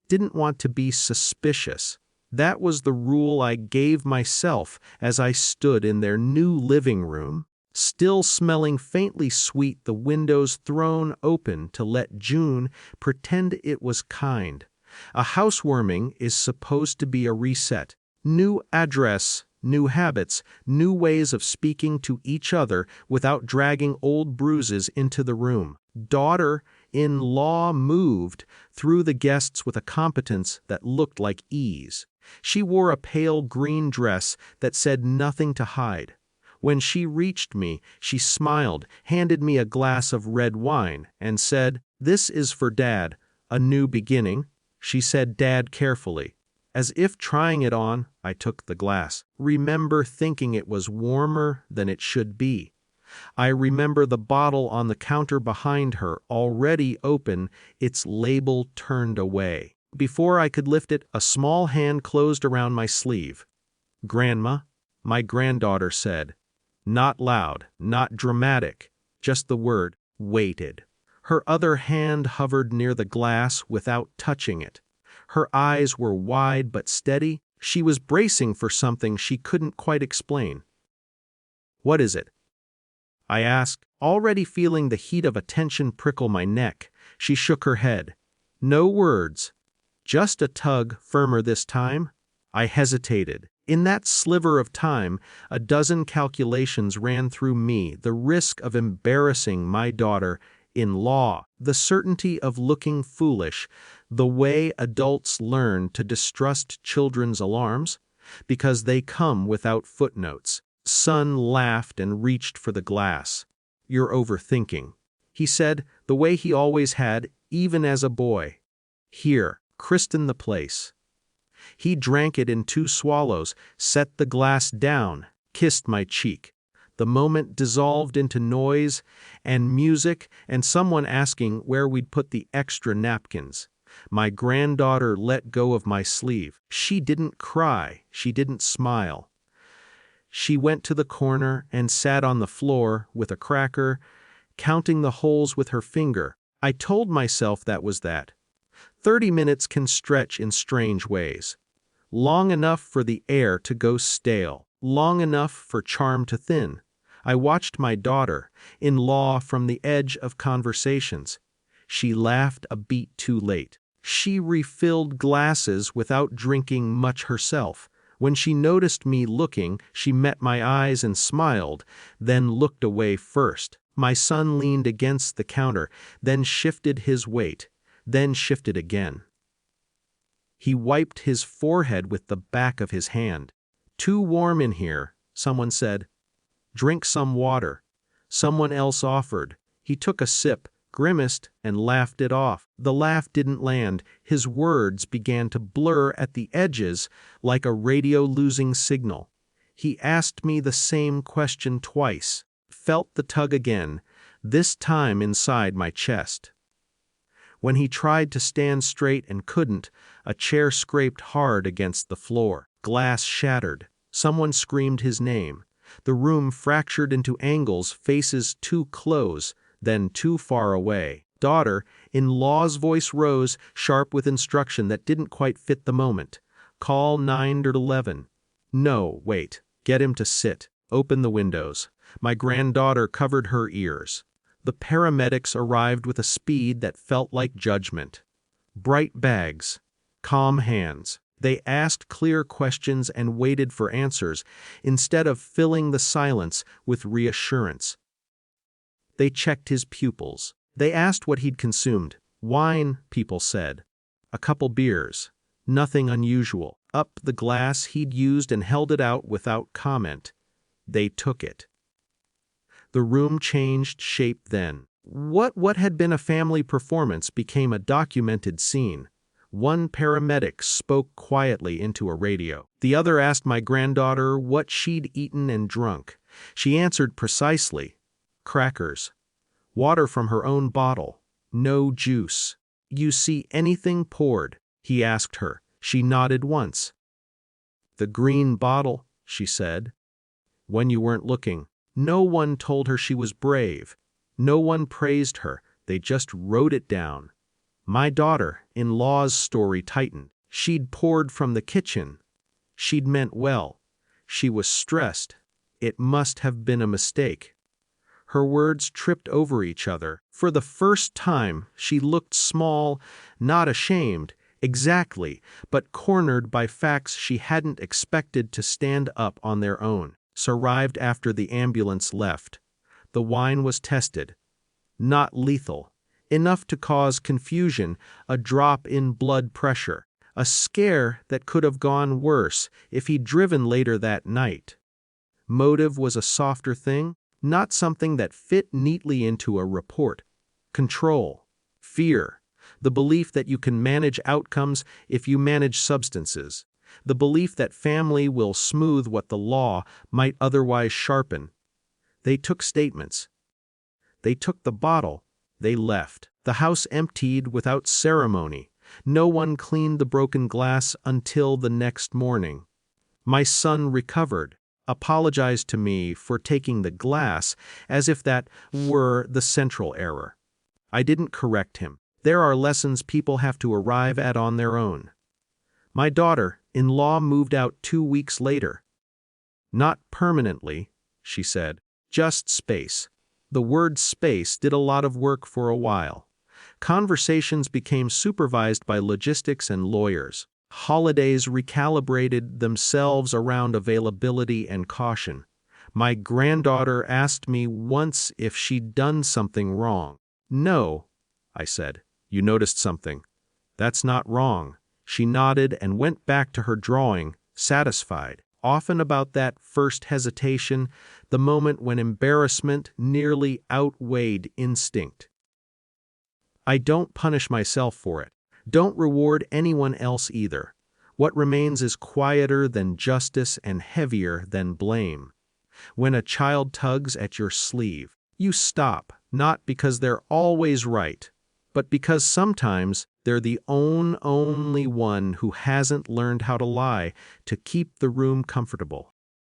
didn't want to be suspicious. That was the rule I gave myself as I stood in their new living room, still smelling faintly sweet, the windows thrown open to let June pretend it was kind. A housewarming is supposed to be a reset. New address, new habits, new ways of speaking to each other without dragging old bruises into the room. Daughter-in-law moved through the guests with a competence that looked like ease. She wore a pale green dress that said nothing to hide. When she reached me, she smiled, handed me a glass of red wine, and said, "This is for Dad, a new beginning." She said Dad carefully. As if trying it on, I took the glass. Remember thinking it was warmer than it should be. I remember the bottle on the counter behind her, already open, its label turned away. Before I could lift it, a small hand closed around my sleeve. "Grandma," my granddaughter said. Not loud, not dramatic, just the word, "waited." Her other hand hovered near the glass without touching it. Her eyes were wide but steady. She was bracing for something she couldn't quite explain. "What is it?" I asked, already feeling the heat of attention prickle my neck. She shook her head. No words. Just a tug, firmer this time. I hesitated. In that sliver of time, a dozen calculations ran through me: the risk of embarrassing my daughter-in-law, the certainty of looking foolish, the way adults learn to distrust children's alarms, because they come without footnotes. Son laughed and reached for the glass. "You're overthinking," he said, the way he always had, even as a boy. "Here, christen the place." He drank it in 2 swallows, set the glass down, kissed my cheek. The moment dissolved into noise and music and someone asking where we'd put the extra napkins. My granddaughter let go of my sleeve. She didn't cry, she didn't smile. She went to the corner and sat on the floor with a cracker, counting the holes with her finger. I told myself that was that. 30 minutes can stretch in strange ways. Long enough for the air to go stale, long enough for charm to thin. I watched my daughter-in-law from the edge of conversations. She laughed a beat too late. She refilled glasses without drinking much herself. When she noticed me looking, she met my eyes and smiled, then looked away first. My son leaned against the counter, then shifted his weight, then shifted again. He wiped his forehead with the back of his hand. "Too warm in here," someone said. "Drink some water." Someone else offered. He took a sip, grimaced, and laughed it off. The laugh didn't land. His words began to blur at the edges like a radio losing signal. He asked me the same question twice. Felt the tug again, this time inside my chest. When he tried to stand straight and couldn't, a chair scraped hard against the floor. Glass shattered. Someone screamed his name. The room fractured into angles, faces too close, then too far away. Daughter-in-law's voice rose, sharp with instruction that didn't quite fit the moment. "Call 911. No, wait. Get him to sit. Open the windows." My granddaughter covered her ears. The paramedics arrived with a speed that felt like judgment. Bright bags, calm hands. They asked clear questions and waited for answers, instead of filling the silence with reassurance. They checked his pupils. They asked what he'd consumed. Wine, people said. A couple beers. Nothing unusual. Up the glass he'd used and held it out without comment. They took it. The room changed shape then. What had been a family performance became a documented scene. One paramedic spoke quietly into a radio. The other asked my granddaughter what she'd eaten and drunk. She answered precisely. Crackers. Water from her own bottle. No juice. "You see anything poured?" he asked her. She nodded once. "The green bottle," she said. "When you weren't looking." No one told her she was brave. No one praised her. They just wrote it down. My daughter-in-law's story tightened. She'd poured from the kitchen. She'd meant well. She was stressed. It must have been a mistake. Her words tripped over each other. For the first time, she looked small, not ashamed, exactly, but cornered by facts she hadn't expected to stand up on their own. Arrived after the ambulance left. The wine was tested. Not lethal. Enough to cause confusion, a drop in blood pressure. A scare that could have gone worse if he'd driven later that night. Motive was a softer thing, not something that fit neatly into a report. Control. Fear. The belief that you can manage outcomes if you manage substances. The belief that family will smooth what the law might otherwise sharpen. They took statements. They took the bottle. They left. The house emptied without ceremony. No one cleaned the broken glass until the next morning. My son recovered, apologized to me for taking the glass as if that were the central error. I didn't correct him. There are lessons people have to arrive at on their own. My daughter-in-law moved out 2 weeks later. Not permanently, she said, just space. The word space did a lot of work for a while. Conversations became supervised by logistics and lawyers. Holidays recalibrated themselves around availability and caution. My granddaughter asked me once if she'd done something wrong. No, I said. You noticed something. That's not wrong. She nodded and went back to her drawing, satisfied. Often about that first hesitation, the moment when embarrassment nearly outweighed instinct. I don't punish myself for it. Don't reward anyone else either. What remains is quieter than justice and heavier than blame. When a child tugs at your sleeve, you stop, not because they're always right, but because sometimes they're the only one who hasn't learned how to lie to keep the room comfortable.